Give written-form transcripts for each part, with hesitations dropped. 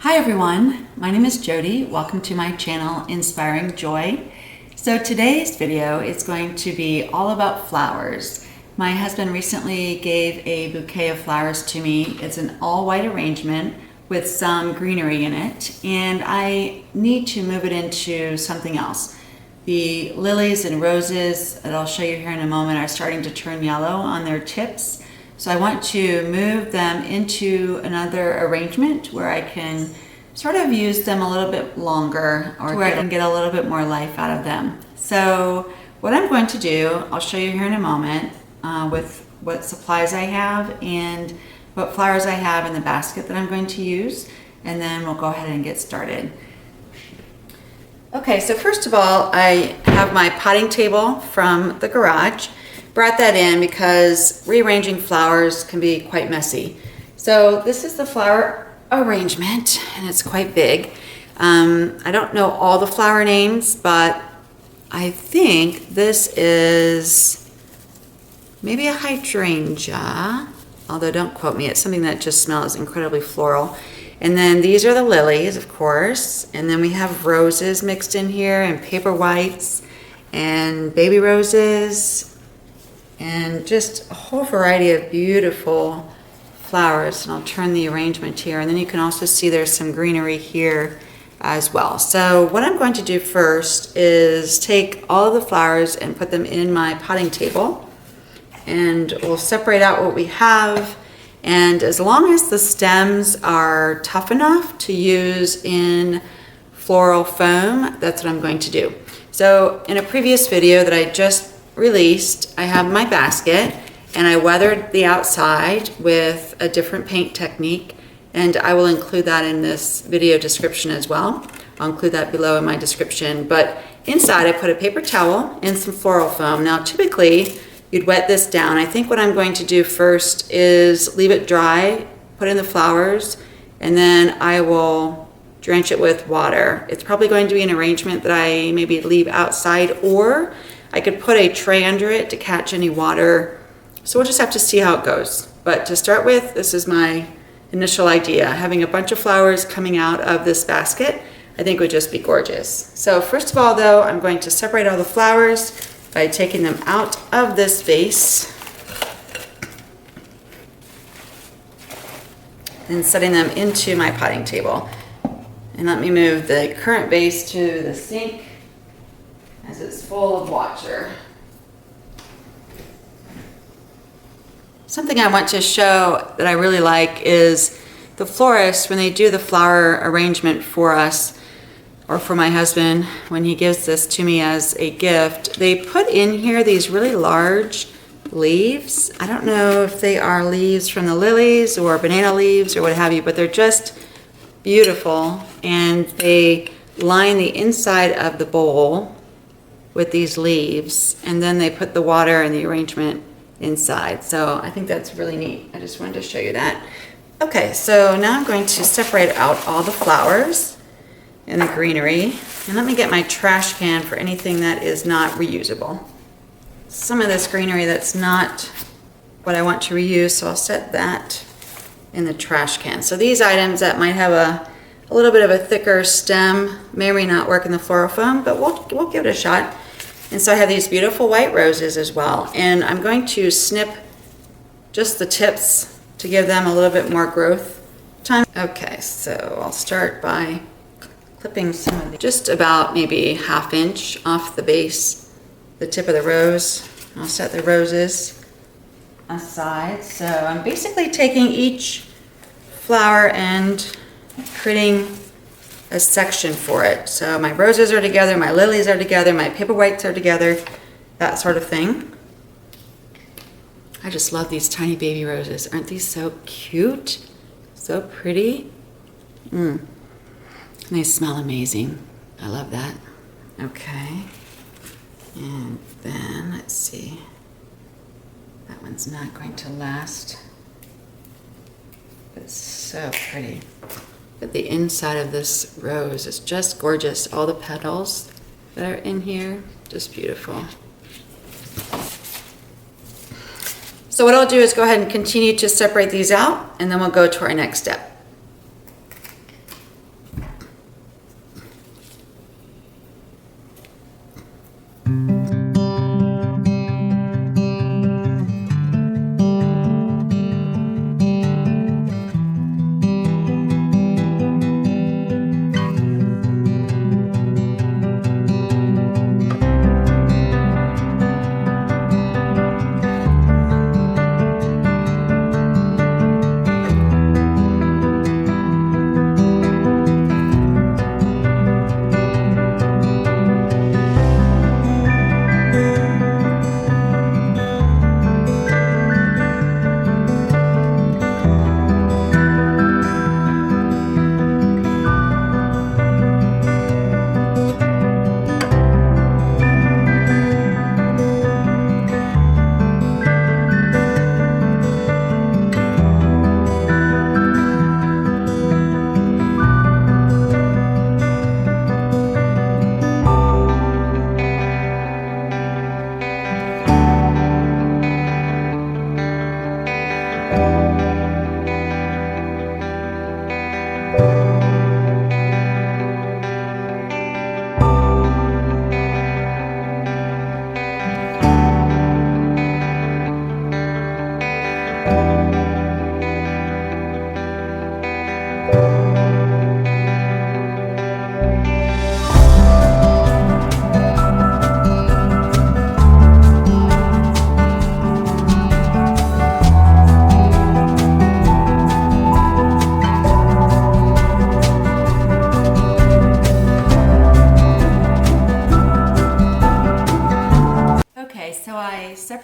Hi everyone, my name is Jody. Welcome to my channel, Inspiring Joy. So today's video is going to be all about flowers. My husband recently gave a bouquet of flowers to me. It's an all white arrangement with some greenery in it, and I need to move it into something else. The lilies and roses that I'll show you here in a moment are starting to turn yellow on their tips. So I want to move them into another arrangement where I can sort of use them a little bit longer, or where I can get a little bit more life out of them. So what I'm going to do, I'll show you here in a moment with what supplies I have and what flowers I have in the basket that I'm going to use, and then we'll go ahead and get started. Okay, so first of all, I have my potting table from the garage. Brought that in because rearranging flowers can be quite messy. So this is the flower arrangement, and it's quite big. I don't know all the flower names, but I think this is maybe a hydrangea, although don't quote me. It's something that just smells incredibly floral. And then these are the lilies, of course. And then we have roses mixed in here, and paper whites, and baby roses, and just a whole variety of beautiful flowers. And I'll turn the arrangement here, and then you can also see there's some greenery here as well. So what I'm going to do first is take all of the flowers and put them in my potting table, and we'll separate out what we have. And as long as the stems are tough enough to use in floral foam, that's what I'm going to do. So in a previous video that I just released, I have my basket, and I weathered the outside with a different paint technique, and I will include that in this video description as well. I'll include that below in my description. But inside I put a paper towel and some floral foam. Now typically you'd wet this down. I think what I'm going to do first is leave it dry, put in the flowers, and then I will drench it with water. It's probably going to be an arrangement that I maybe leave outside, or I could put a tray under it to catch any water. So we'll just have to see how it goes. But to start with, this is my initial idea. Having a bunch of flowers coming out of this basket, I think would just be gorgeous. So first of all though, I'm going to separate all the flowers by taking them out of this vase and setting them into my potting table. And let me move the current vase to the sink, as it's full of water. Something I want to show that I really like is the florists, when they do the flower arrangement for us, or for my husband, when he gives this to me as a gift, they put in here these really large leaves. I don't know if they are leaves from the lilies or banana leaves or what have you, but they're just beautiful, and they line the inside of the bowl with these leaves, and then they put the water and the arrangement inside. So I think that's really neat. I just wanted to show you that. Okay, so now I'm going to separate out all the flowers and the greenery, and let me get my trash can for anything that is not reusable. Some of this greenery that's not what I want to reuse, so I'll set that in the trash can. So these items that might have a little bit of a thicker stem may or may not work in the floral foam, but we'll give it a shot. And so I have these beautiful white roses as well, and I'm going to snip just the tips to give them a little bit more growth time. Okay, so I'll start by clipping some of these, just about maybe ½ inch off the base, the tip of the rose. I'll set the roses aside. So I'm basically taking each flower and creating a section for it. So my roses are together, my lilies are together, my paper whites are together, that sort of thing. I just love these tiny baby roses. Aren't these so cute? So pretty. And they smell amazing. I love that. Okay. And then, let's see. That one's not going to last. It's so pretty. But the inside of this rose is just gorgeous. All the petals that are in here, just beautiful. So what I'll do is go ahead and continue to separate these out, and then we'll go to our next step.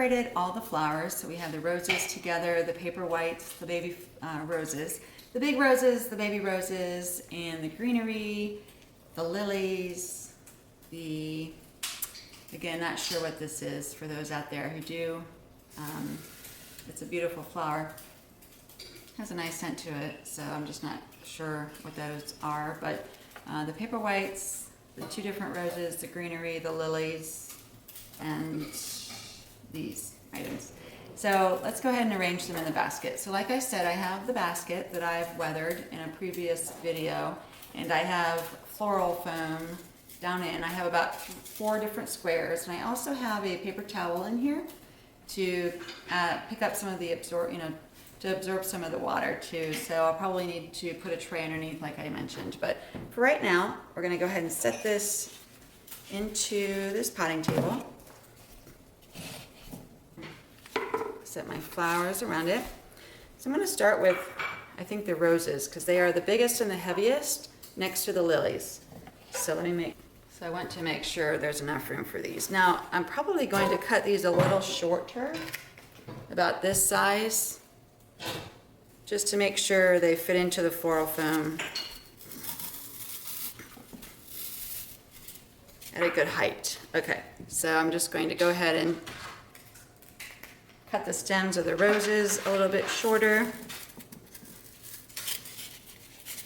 separated all the flowers. So we have the roses together, the paper whites, the baby roses, the big roses, the baby roses, and the greenery, the lilies, again, not sure what this is for those out there who do. It's a beautiful flower. Has a nice scent to it, so I'm just not sure what those are, but the paper whites, the two different roses, the greenery, the lilies, and these items. So let's go ahead and arrange them in the basket. So like I said, I have the basket that I've weathered in a previous video, and I have floral foam down in. I have about 4 different squares, and I also have a paper towel in here to pick up some of the to absorb some of the water too. So I'll probably need to put a tray underneath like I mentioned. But for right now, we're gonna go ahead and set this into this potting table. Set my flowers around it. So I'm gonna start with, I think, the roses, because they are the biggest and the heaviest next to the lilies. So I want to make sure there's enough room for these. Now, I'm probably going to cut these a little shorter, about this size, just to make sure they fit into the floral foam at a good height. Okay, so I'm just going to go ahead and cut the stems of the roses a little bit shorter.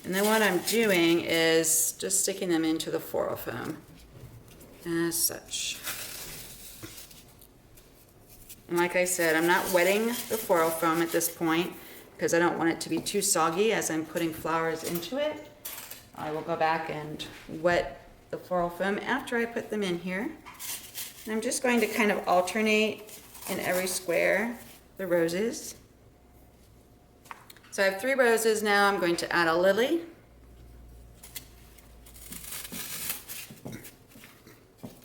And then what I'm doing is just sticking them into the floral foam as such. And like I said, I'm not wetting the floral foam at this point because I don't want it to be too soggy as I'm putting flowers into it. I will go back and wet the floral foam after I put them in here. And I'm just going to kind of alternate in every square the roses. So I have 3 roses now. I'm going to add a lily.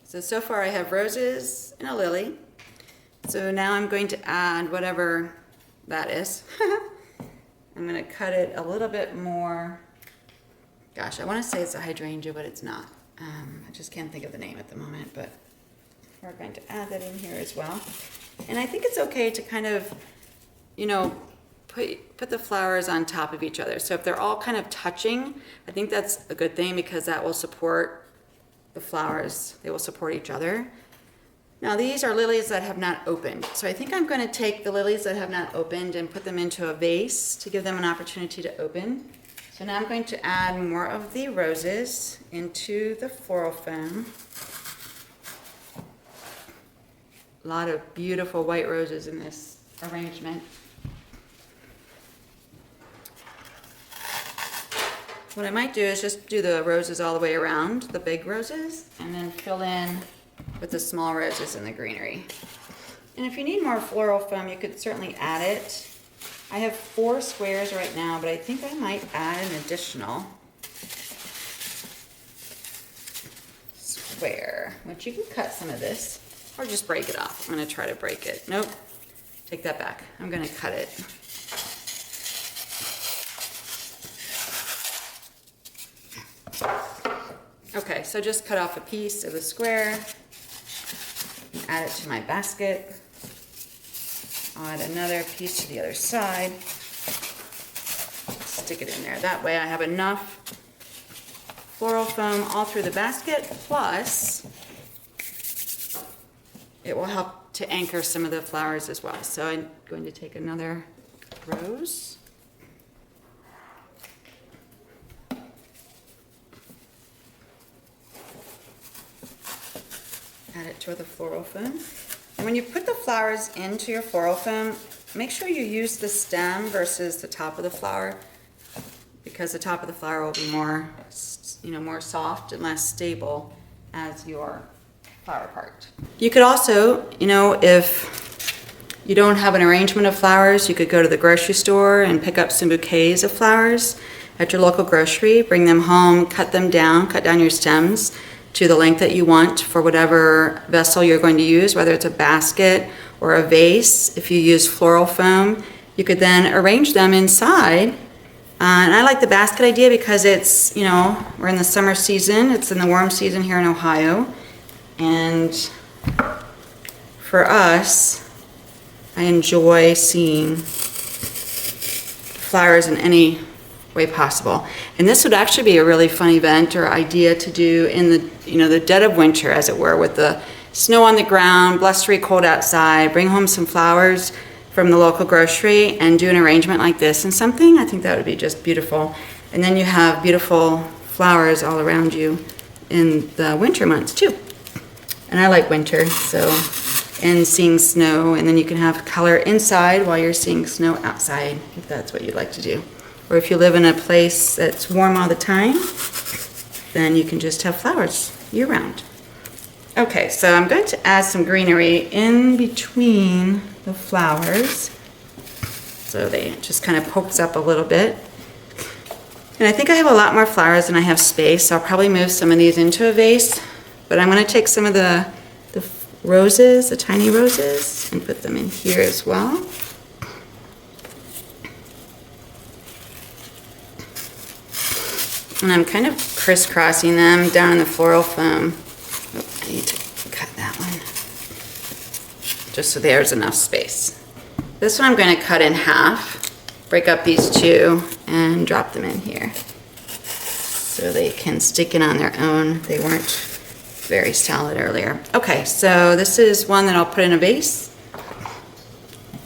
So far I have roses and a lily. So now I'm going to add whatever that is. I'm going to cut it a little bit more. Gosh, I want to say it's a hydrangea, but it's not. I just can't think of the name at the moment, but we're going to add that in here as well. And I think it's okay to kind of, put the flowers on top of each other. So if they're all kind of touching, I think that's a good thing because that will support the flowers. They will support each other. Now these are lilies that have not opened. So I think I'm going to take the lilies that have not opened and put them into a vase to give them an opportunity to open. So now I'm going to add more of the roses into the floral foam. A lot of beautiful white roses in this arrangement. What I might do is just do the roses all the way around, the big roses, and then fill in with the small roses and the greenery. And if you need more floral foam, you could certainly add it. I have 4 squares right now, but I think I might add an additional square, which you can cut some of this or just break it off. I'm going to try to break it. Nope, take that back. I'm going to cut it. Okay, so just cut off a piece of the square, add it to my basket. I'll add another piece to the other side, stick it in there. That way I have enough floral foam all through the basket, plus it will help to anchor some of the flowers as well. So I'm going to take another rose. Add it to the floral foam. And when you put the flowers into your floral foam, make sure you use the stem versus the top of the flower, because the top of the flower will be more, more soft and less stable as your flower part. You could also, if you don't have an arrangement of flowers, you could go to the grocery store and pick up some bouquets of flowers at your local grocery, bring them home, cut down your stems to the length that you want for whatever vessel you're going to use, whether it's a basket or a vase. If you use floral foam, you could then arrange them inside. And I like the basket idea because it's, we're in the summer season, it's in the warm season here in Ohio. And for us, I enjoy seeing flowers in any way possible. And this would actually be a really fun event or idea to do in the, the dead of winter, as it were, with the snow on the ground, blustery cold outside, bring home some flowers from the local grocery and do an arrangement like this and something. I think that would be just beautiful. And then you have beautiful flowers all around you in the winter months too. And I like winter, so, and seeing snow, and then you can have color inside while you're seeing snow outside, if that's what you'd like to do. Or if you live in a place that's warm all the time, then you can just have flowers year round. Okay, so I'm going to add some greenery in between the flowers, so it just kind of pokes up a little bit. And I think I have a lot more flowers than I have space, so I'll probably move some of these into a vase. But I'm going to take some of the roses, the tiny roses, and put them in here as well. And I'm kind of crisscrossing them down in the floral foam. Oh, I need to cut that one, just so there's enough space. This one I'm going to cut in half, break up these two, and drop them in here so they can stick in on their own. They weren't very solid earlier. Okay, so this is one that I'll put in a vase.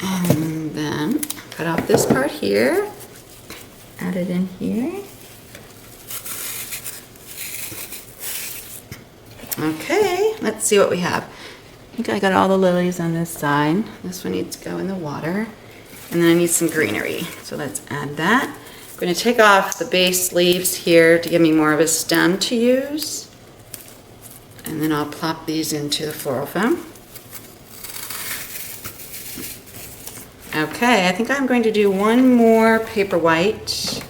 And then cut off this part here, add it in here. Okay, let's see what we have. I think I got all the lilies on this side. This one needs to go in the water. And then I need some greenery, so let's add that. I'm going to take off the base leaves here to give me more of a stem to use. And then I'll plop these into the floral foam. Okay, I think I'm going to do one more paper white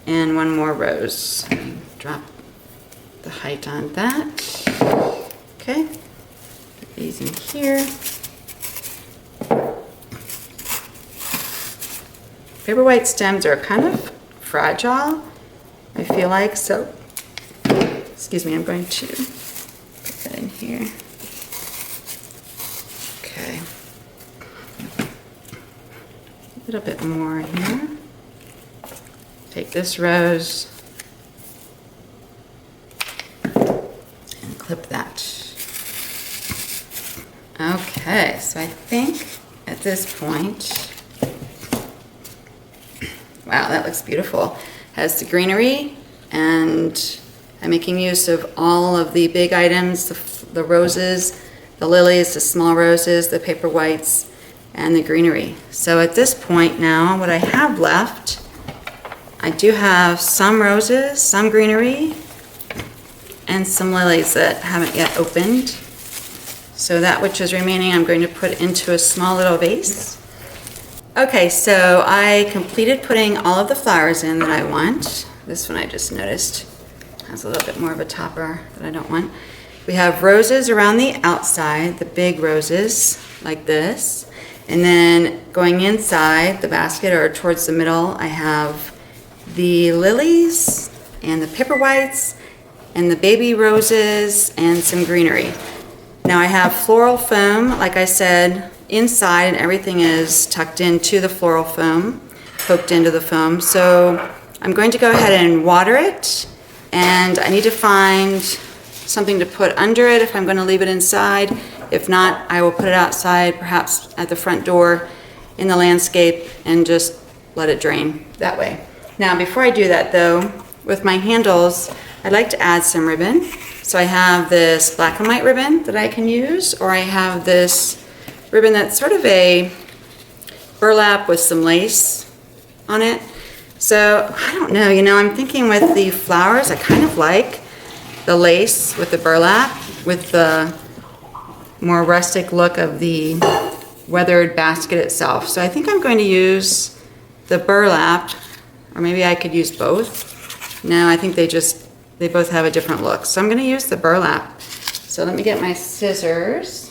and one more rose. Drop the height on that. Okay, put these in here. Paper white stems are kind of fragile, I feel like, so, excuse me, I'm going to put that in here. Okay. A little bit more here. Take this rose and clip that. Okay, so I think at this point, wow, that looks beautiful. Has the greenery, and I'm making use of all of the big items, the roses, the lilies, the small roses, the paper whites, and the greenery. So at this point now, what I have left, I do have some roses, some greenery, and some lilies that haven't yet opened. So that which is remaining, I'm going to put into a small little vase. Okay, so I completed putting all of the flowers in that I want. This one I just noticed has a little bit more of a topper that I don't want. We have roses around the outside, the big roses like this. And then going inside the basket or towards the middle, I have the lilies and the paper whites and the baby roses and some greenery. Now I have floral foam, like I said, inside, and everything is tucked into the floral foam, poked into the foam. So I'm going to go ahead and water it, and I need to find something to put under it if I'm going to leave it inside. If not, I will put it outside, perhaps at the front door in the landscape, and just let it drain that way. Now before I do that though, with my handles, I'd like to add some ribbon. So I have this black and white ribbon that I can use, or I have this ribbon that's sort of a burlap with some lace on it. So I don't know, I'm thinking with the flowers, I kind of like the lace with the burlap with the more rustic look of the weathered basket itself. So I think I'm going to use the burlap, or maybe I could use both. No, I think they both have a different look. So I'm going to use the burlap. So let me get my scissors.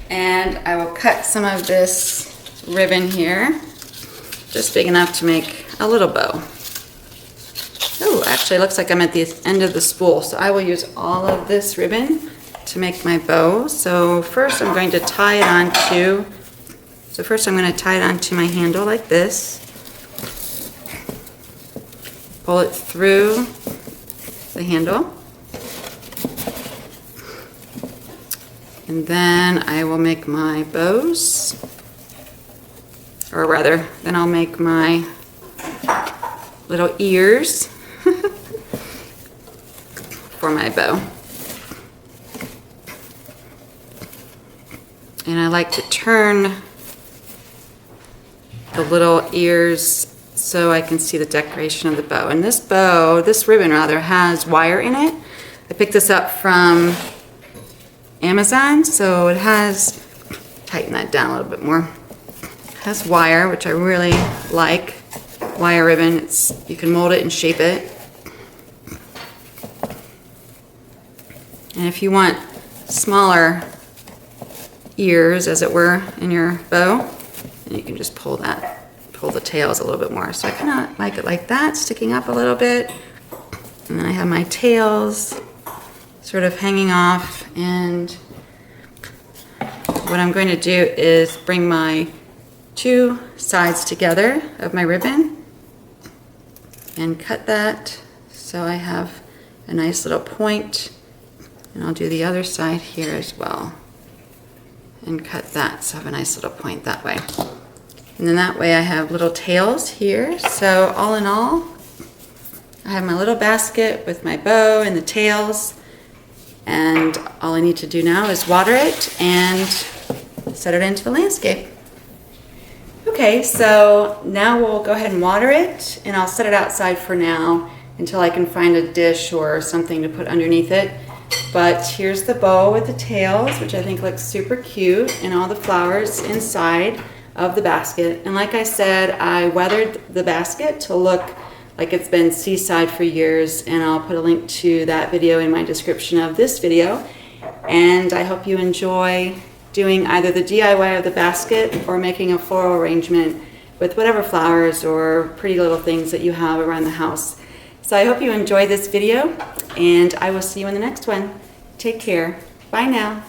And I will cut some of this ribbon here, just big enough to make a little bow. Oh, actually it looks like I'm at the end of the spool, so I will use all of this ribbon to make my bow. So first I'm going to tie it onto, my handle like this. Pull it through the handle. And then I will make my bows, or rather, then I'll make my little ears for my bow. And I like to turn the little ears so I can see the decoration of the bow. And this ribbon rather, has wire in it. I picked this up from Amazon, so it has, tighten that down a little bit more. It has wire, which I really like. Wire ribbon, you can mold it and shape it. And if you want smaller ears, as it were, in your bow, then you can just pull the tails a little bit more. So I kind of like it like that, sticking up a little bit. And then I have my tails sort of hanging off, and what I'm going to do is bring my two sides together of my ribbon and cut that so I have a nice little point, and I'll do the other side here as well and cut that so I have a nice little point that way. And then that way I have little tails here. So all in all, I have my little basket with my bow and the tails, and all I need to do now is water it and set it into the landscape. Okay, so now we'll go ahead and water it, and I'll set it outside for now until I can find a dish or something to put underneath it. But here's the bow with the tails, which I think looks super cute, and all the flowers inside of the basket. And like I said, I weathered the basket to look like it's been seaside for years, and I'll put a link to that video in my description of this video. And I hope you enjoy doing either the DIY of the basket or making a floral arrangement with whatever flowers or pretty little things that you have around the house. So I hope you enjoyed this video, and I will see you in the next one. Take care. Bye now.